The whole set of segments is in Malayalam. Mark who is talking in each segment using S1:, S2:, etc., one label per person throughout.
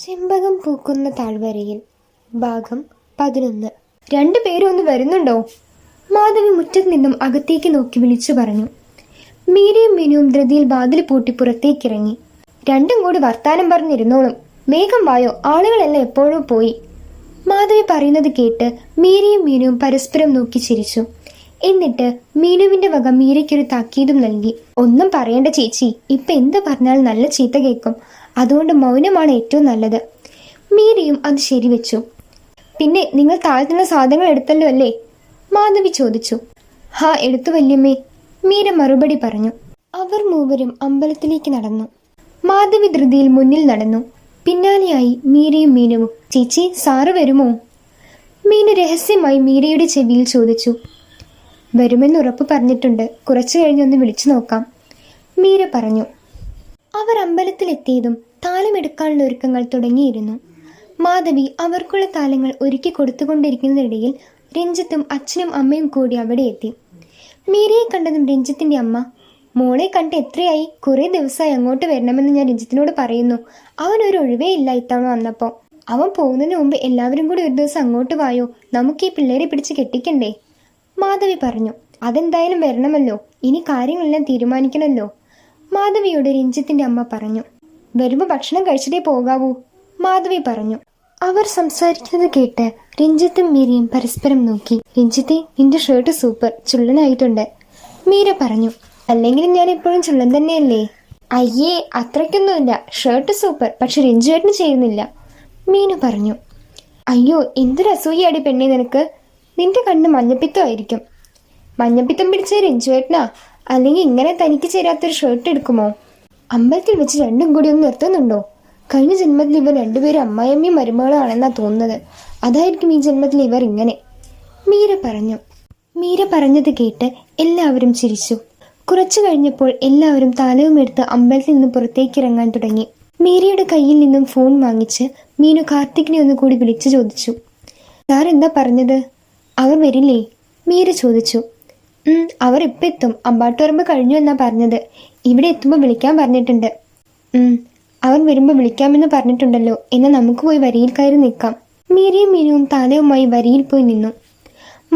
S1: ചെമ്പകം പൂക്കുന്ന താഴ്വരയിൽ ഭാഗം 11. രണ്ടുപേരും ഒന്ന് വരുന്നുണ്ടോ? മാധവി മുറ്റത്ത് നിന്നും അകത്തേക്ക് നോക്കി വിളിച്ചു പറഞ്ഞു. മീരയും മീനുവും ധൃതിയിൽ വാതിൽ പൂട്ടി പുറത്തേക്കിറങ്ങി. രണ്ടും കൂടി വർത്താനം പറഞ്ഞിരുന്നോളും, വേഗം വായോ, ആളുകളെല്ലാം എപ്പോഴും പോയി. മാധവി പറയുന്നത് കേട്ട് മീരയും മീനുവും പരസ്പരം നോക്കി ചിരിച്ചു. എന്നിട്ട് മീനുവിന്റെ വക മീരയ്ക്കൊരു താക്കീതും നൽകി. ഒന്നും പറയേണ്ട ചേച്ചി, ഇപ്പൊ എന്ത് പറഞ്ഞാൽ നല്ല ചീത്ത കേൾക്കും, അതുകൊണ്ട് മൗനമാണ് ഏറ്റവും നല്ലത്. മീരയും അത് ശരിവെച്ചു. പിന്നെ നിങ്ങൾ താഴത്തുള്ള സാധനങ്ങൾ എടുത്തല്ലോ അല്ലേ? മാധവി ചോദിച്ചു. ഹാ, എടുത്തു വല്യമ്മേ, മീര മറുപടി പറഞ്ഞു. അവർ മൂവരും അമ്പലത്തിലേക്ക് നടന്നു. മാധവി ധൃതിയിൽ മുന്നിൽ നടന്നു. പിന്നാലെയായി മീരയും മീനുവും. ചേച്ചി, സാറ് വരുമോ? മീനു രഹസ്യമായി മീരയുടെ ചെവിയിൽ ചോദിച്ചു. വരുമെന്ന് ഉറപ്പ് പറഞ്ഞിട്ടുണ്ട്, കുറച്ചു കഴിഞ്ഞൊന്ന് വിളിച്ചു നോക്കാം, മീര പറഞ്ഞു. അവർ അമ്പലത്തിലെത്തിയതും താലമെടുക്കാനുള്ള ഒരുക്കങ്ങൾ തുടങ്ങിയിരുന്നു. മാധവി അവർക്കുള്ള താലങ്ങൾ ഒരുക്കി കൊടുത്തുകൊണ്ടിരിക്കുന്നതിനിടയിൽ രഞ്ജിത്തും അച്ഛനും അമ്മയും കൂടി അവിടെ എത്തി. മീരയെ കണ്ടതും രഞ്ജിത്തിന്റെ അമ്മ, മോളെ കണ്ട് എത്രയായി, കുറേ ദിവസമായി അങ്ങോട്ട് വരണമെന്ന് ഞാൻ രഞ്ജിത്തിനോട് പറയുന്നു, അവനൊരു ഒഴിവേ ഇല്ല ഇത്തവണ വന്നപ്പോൾ. അവൻ പോകുന്നതിന് മുമ്പ് എല്ലാവരും കൂടി ഒരു ദിവസം അങ്ങോട്ട് വായോ, നമുക്ക് ഈ പിള്ളേരെ പിടിച്ച് കെട്ടിക്കണ്ടേ? മാധവി പറഞ്ഞു. അതെന്തായാലും വരണമല്ലോ, ഇനി കാര്യങ്ങളെല്ലാം തീരുമാനിക്കണമല്ലോ, മാധവിയോട് രഞ്ജിത്തിന്റെ അമ്മ പറഞ്ഞു. വരുമ്പോൾ ഭക്ഷണം കഴിച്ചിട്ടേ പോകാവൂ, മാധവി പറഞ്ഞു. അവർ സംസാരിക്കുന്നത് കേട്ട് രഞ്ജിത്തും മീരയും പരസ്പരം നോക്കി. രഞ്ജിത്തെ, നിന്റെ ഷർട്ട് സൂപ്പർ, ചുള്ളനായിട്ടുണ്ട്, മീര പറഞ്ഞു. അല്ലെങ്കിലും ഞാൻ എപ്പോഴും ചുള്ളൻ തന്നെയല്ലേ? അയ്യേ, അത്രയ്ക്കൊന്നുമില്ല, ഷർട്ട് സൂപ്പർ, പക്ഷെ രഞ്ജുവേട്ടന് ചെയ്യുന്നില്ല, മീനു പറഞ്ഞു. അയ്യോ, എന്തൊരു അസൂയാടി പെണ്ണേ നിനക്ക്, നിന്റെ കണ്ണ് മഞ്ഞപ്പിത്തമായിരിക്കും. മഞ്ഞപ്പിത്തം പിടിച്ച രഞ്ജുവേട്ടനാ, അല്ലെങ്കിൽ ഇങ്ങനെ തനിക്ക് ചേരാത്തൊരു ഷർട്ട് എടുക്കുമോ? അമ്പലത്തിൽ വെച്ച് രണ്ടും കൂടി ഒന്ന് നിർത്തുന്നുണ്ടോ? കഴിഞ്ഞ ജന്മത്തിൽ ഇവർ രണ്ടുപേരും അമ്മായിയമ്മയും മരുമകളാണെന്നാ തോന്നുന്നത്, അതായിരിക്കും ഈ ജന്മത്തിൽ ഇവർ ഇങ്ങനെ, മീര പറഞ്ഞു. മീര പറഞ്ഞത് കേട്ട് എല്ലാവരും ചിരിച്ചു. കുറച്ചു കഴിഞ്ഞപ്പോൾ എല്ലാവരും താലവും എടുത്ത് അമ്പലത്തിൽ നിന്ന് പുറത്തേക്ക് ഇറങ്ങാൻ തുടങ്ങി. മീരയുടെ കയ്യിൽ നിന്നും ഫോൺ വാങ്ങിച്ച് മീനു കാർത്തികിനെ ഒന്ന് കൂടി വിളിച്ചു ചോദിച്ചു. സാർ എന്താ പറഞ്ഞത്? അവർ വരില്ലേ? മീര ചോദിച്ചു. അവർ ഇപ്പം എത്തും, അമ്പാട്ടുപറമ്പ് കഴിഞ്ഞു എന്നാ പറഞ്ഞത്, ഇവിടെ എത്തുമ്പോൾ വിളിക്കാൻ പറഞ്ഞിട്ടുണ്ട്. അവർ വരുമ്പോൾ വിളിക്കാമെന്ന് പറഞ്ഞിട്ടുണ്ടല്ലോ, എന്നാൽ നമുക്ക് പോയി വരിയിൽ കയറി നിൽക്കാം. മീരയും മീനുവും താലവുമായി വരിയിൽ പോയി നിന്നു.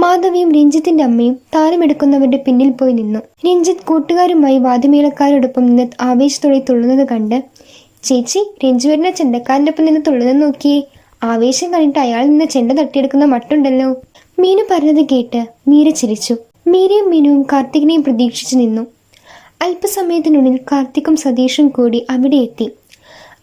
S1: മാധവിയും രഞ്ജിത്തിന്റെ അമ്മയും താലമെടുക്കുന്നവരുടെ പിന്നിൽ പോയി നിന്നു. രഞ്ജിത്ത് കൂട്ടുകാരുമായി വാദ്യമേളക്കാരോടൊപ്പം നിന്ന് ആവേശത്തോടെ തുള്ളുന്നത് കണ്ട്, ചേച്ചി, രഞ്ജുവരനെ ചെണ്ടക്കാരൻ്റെ ഒപ്പം നിന്ന് തുള്ളുന്നത് നോക്കിയേ, ആവേശം കണ്ടിട്ട് അയാൾ നിന്ന് ചെണ്ട തട്ടിയെടുക്കുന്ന മട്ടുണ്ടല്ലോ, മീനു പറഞ്ഞത് കേട്ട് മീര ചിരിച്ചു. മീരയും മീനുവും കാർത്തികിനെയും പ്രതീക്ഷിച്ചു നിന്നു. അല്പസമയത്തിനുള്ളിൽ കാർത്തിക്കും സതീഷും കൂടി അവിടെ എത്തി.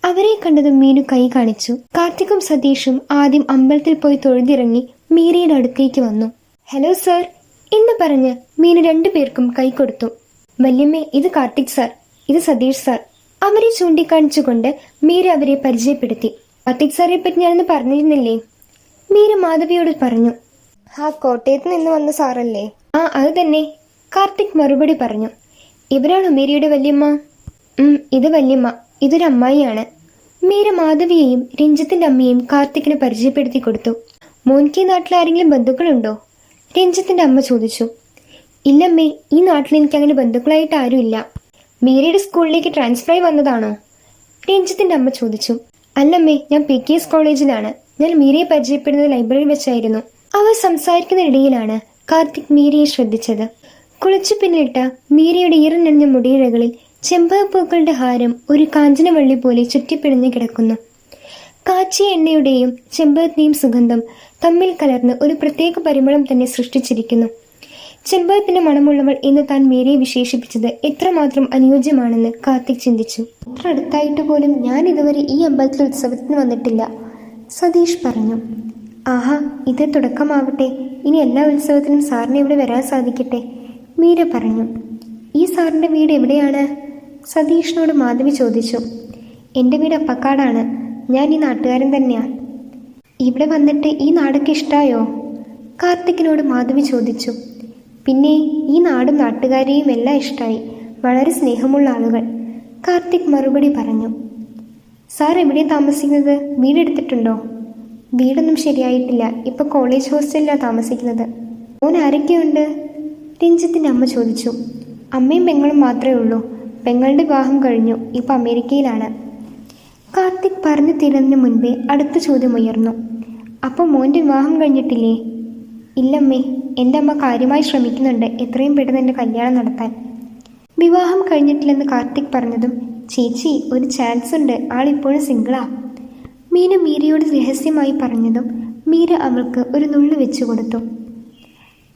S1: അവരെ കണ്ടതും മീനു കൈ കാണിച്ചു. കാർത്തിക്കും സതീഷും ആദ്യം അമ്പലത്തിൽ പോയി തൊഴുതിറങ്ങി മീരയുടെ അടുത്തേക്ക് വന്നു. ഹലോ സർ എന്ന് പറഞ്ഞ് മീനു രണ്ടുപേർക്കും കൈ കൊടുത്തു. വല്യമ്മേ, ഇത് കാർത്തിക് സാർ, ഇത് സതീഷ് സാർ, അവരെ ചൂണ്ടിക്കാണിച്ചുകൊണ്ട് മീര അവരെ പരിചയപ്പെടുത്തി. കാർത്തിക് സാറെ പറ്റി ഞാനൊന്ന് പറഞ്ഞിരുന്നില്ലേ? മീര മാധവിയോട് പറഞ്ഞു. കോട്ടയത്ത് നിന്ന് വന്ന സാറല്ലേ? അത് തന്നെ, കാർത്തിക് മറുപടി പറഞ്ഞു. ഇവരാണോ മീരയുടെ വല്യമ്മ? ഇത് വല്യമ്മ, ഇതൊരു അമ്മായിയാണ്. മീര മാധവിയെയും രഞ്ജിത്തിന്റെ അമ്മയെയും കാർത്തിക്കിന് പരിചയപ്പെടുത്തി കൊടുത്തു. മോൻക്ക് ഈ നാട്ടിൽ ആരെങ്കിലും ബന്ധുക്കളുണ്ടോ? രഞ്ജിത്തിന്റെ അമ്മ ചോദിച്ചു. ഇല്ലമ്മേ, ഈ നാട്ടിൽ എനിക്ക് അങ്ങനെ ബന്ധുക്കളായിട്ട് ആരുമില്ല. മീരയുടെ സ്കൂളിലേക്ക് ട്രാൻസ്ഫറായി വന്നതാണോ? രഞ്ജിത്തിന്റെ അമ്മ ചോദിച്ചു. അല്ലമ്മേ, ഞാൻ PKS കോളേജിലാണ്. ഞാൻ മീരയെ പരിചയപ്പെടുന്നത് ലൈബ്രറിയിൽ വെച്ചായിരുന്നു. അവർ സംസാരിക്കുന്നതിനിടയിലാണ് കാർത്തിക് മീരയെ ശ്രദ്ധിച്ചത്. കുളിച്ചു പിന്നിട്ട മീരയുടെ ഈറനണിഞ്ഞ മുടിയിഴകളിൽ ചെമ്പകപ്പൂക്കളുടെ ഹാരം ഒരു കാഞ്ചനവള്ളി പോലെ ചുറ്റിപ്പിടിഞ്ഞു കിടക്കുന്നു. കാച്ചിയ എണ്ണയുടെയും ചെമ്പകത്തിന്റെയും സുഗന്ധം തമ്മിൽ കലർന്ന് ഒരു പ്രത്യേക പരിമളം തന്നെ സൃഷ്ടിച്ചിരിക്കുന്നു. ചെമ്പകത്തിന്റെ മണമുള്ളവൾ എന്ന് താൻ മീരയെ വിശേഷിപ്പിച്ചത് എത്രമാത്രം അനുയോജ്യമാണെന്ന് കാർത്തിക് ചിന്തിച്ചു. അത്ര അടുത്തായിട്ട് പോലും ഞാൻ ഇതുവരെ ഈ അമ്പലത്തിൽ ഉത്സവത്തിന് വന്നിട്ടില്ല, സതീഷ് പറഞ്ഞു. ആഹാ, ഇത് തുടക്കമാവട്ടെ, ഇനി എല്ലാ ഉത്സവത്തിനും സാറിന് ഇവിടെ വരാൻ സാധിക്കട്ടെ, മീര പറഞ്ഞു. ഈ സാറിൻ്റെ വീട് എവിടെയാണ്? സതീഷിനോട് മാധവി ചോദിച്ചു. എൻ്റെ വീട് അപ്പക്കാടാണ്, ഞാൻ ഈ നാട്ടുകാരൻ തന്നെയാണ്. ഇവിടെ വന്നിട്ട് ഈ നാടൊക്കെ ഇഷ്ടമായോ? കാർത്തിക്കിനോട് മാധവി ചോദിച്ചു. പിന്നെ ഈ നാടും നാട്ടുകാരെയും എല്ലാം ഇഷ്ടമായി, വളരെ സ്നേഹമുള്ള ആളുകൾ, കാർത്തിക് മറുപടി പറഞ്ഞു. സാർ എവിടെയാണ് താമസിക്കുന്നത്? വീടെടുത്തിട്ടുണ്ടോ? വീടൊന്നും ശരിയായിട്ടില്ല, ഇപ്പം കോളേജ് ഹോസ്റ്റലിലാണ് താമസിക്കുന്നത്. മോൻ ആരൊക്കെയുണ്ട്? രഞ്ജിത്തിന്റെ അമ്മ ചോദിച്ചു. അമ്മയും പെങ്ങളും മാത്രമേ ഉള്ളൂ, പെങ്ങളുടെ വിവാഹം കഴിഞ്ഞു, ഇപ്പം അമേരിക്കയിലാണ്. കാർത്തിക് പറഞ്ഞു തീരുന്നതിന് മുൻപേ അടുത്ത ചോദ്യം ഉയർന്നു. അപ്പോൾ മോൻ്റെ വിവാഹം കഴിഞ്ഞിട്ടില്ലേ? ഇല്ലമ്മേ, എൻ്റെ അമ്മ കാര്യമായി ശ്രമിക്കുന്നുണ്ട് എത്രയും പെട്ടെന്ന് എൻ്റെ കല്യാണം നടത്താൻ. വിവാഹം കഴിഞ്ഞിട്ടില്ലെന്ന് കാർത്തിക് പറഞ്ഞതും ചേച്ചി ഒരു ചാൻസ് ഉണ്ട്, ആളിപ്പോഴും സിംഗിളാ. മീനു മീരയോട് രഹസ്യമായി പറഞ്ഞതും മീര അവൾക്ക് ഒരു നുള്ളു വെച്ചു കൊടുത്തു.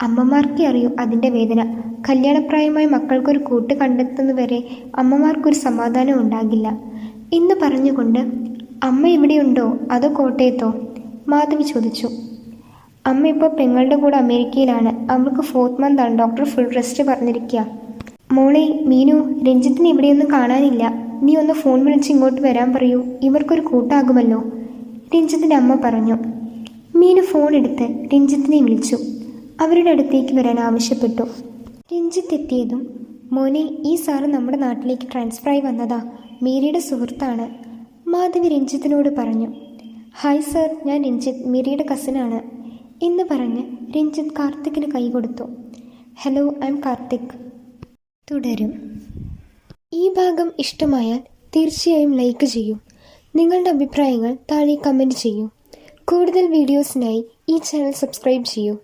S1: അമ്മമാർക്കേ അറിയൂ അതിൻ്റെ വേദന. കല്യാണപ്രായമായ മക്കൾക്കൊരു കൂട്ട് കണ്ടെത്തുന്നതുവരെ അമ്മമാർക്കൊരു സമാധാനം ഉണ്ടാകില്ല എന്ന് പറഞ്ഞുകൊണ്ട് അമ്മ ഇവിടെയുണ്ടോ അതോ കോട്ടയത്തോ? മാധവി ചോദിച്ചു. അമ്മ ഇപ്പോൾ പെങ്ങളുടെ കൂടെ അമേരിക്കയിലാണ്. അവൾക്ക് 4th മന്താണ്. ഡോക്ടർ ഫുൾ റെസ്റ്റ് പറഞ്ഞിരിക്കുക. മോളെ മീനു, രഞ്ജിത്തിനെ ഇവിടെയൊന്നും കാണാനില്ല. നീ ഒന്ന് ഫോൺ വിളിച്ച് ഇങ്ങോട്ട് വരാൻ പറയൂ, ഇവർക്കൊരു കൂട്ടാകുമല്ലോ, രഞ്ജിത്തിൻ്റെ അമ്മ പറഞ്ഞു. മീനു ഫോൺ എടുത്ത് രഞ്ജിത്തിനെ വിളിച്ചു. അവരുടെ അടുത്തേക്ക് വരാൻ ആവശ്യപ്പെട്ടു. രഞ്ജിത്ത് എത്തിയതും മോനെ, ഈ സാറ് നമ്മുടെ നാട്ടിലേക്ക് ട്രാൻസ്ഫർ ആയി വന്നതാ, മീരയുടെ സുഹൃത്താണ്, മാധവി രഞ്ജിത്തിനോട് പറഞ്ഞു. ഹായ് സർ, ഞാൻ രഞ്ജിത്ത്, മീരയുടെ കസിനാണ് എന്ന് പറഞ്ഞ് രഞ്ജിത്ത് കാർത്തിക്കിന് കൈ കൊടുത്തു. Hello, I M Karthik. തുടരും. ഈ ഭാഗം ഇഷ്ടമായാൽ തീർച്ചയായും ലൈക്ക് ചെയ്യൂ. നിങ്ങളുടെ അഭിപ്രായങ്ങൾ താഴെ കമൻറ്റ് ചെയ്യൂ. കൂടുതൽ വീഡിയോസിനായി ഈ ചാനൽ സബ്സ്ക്രൈബ് ചെയ്യൂ.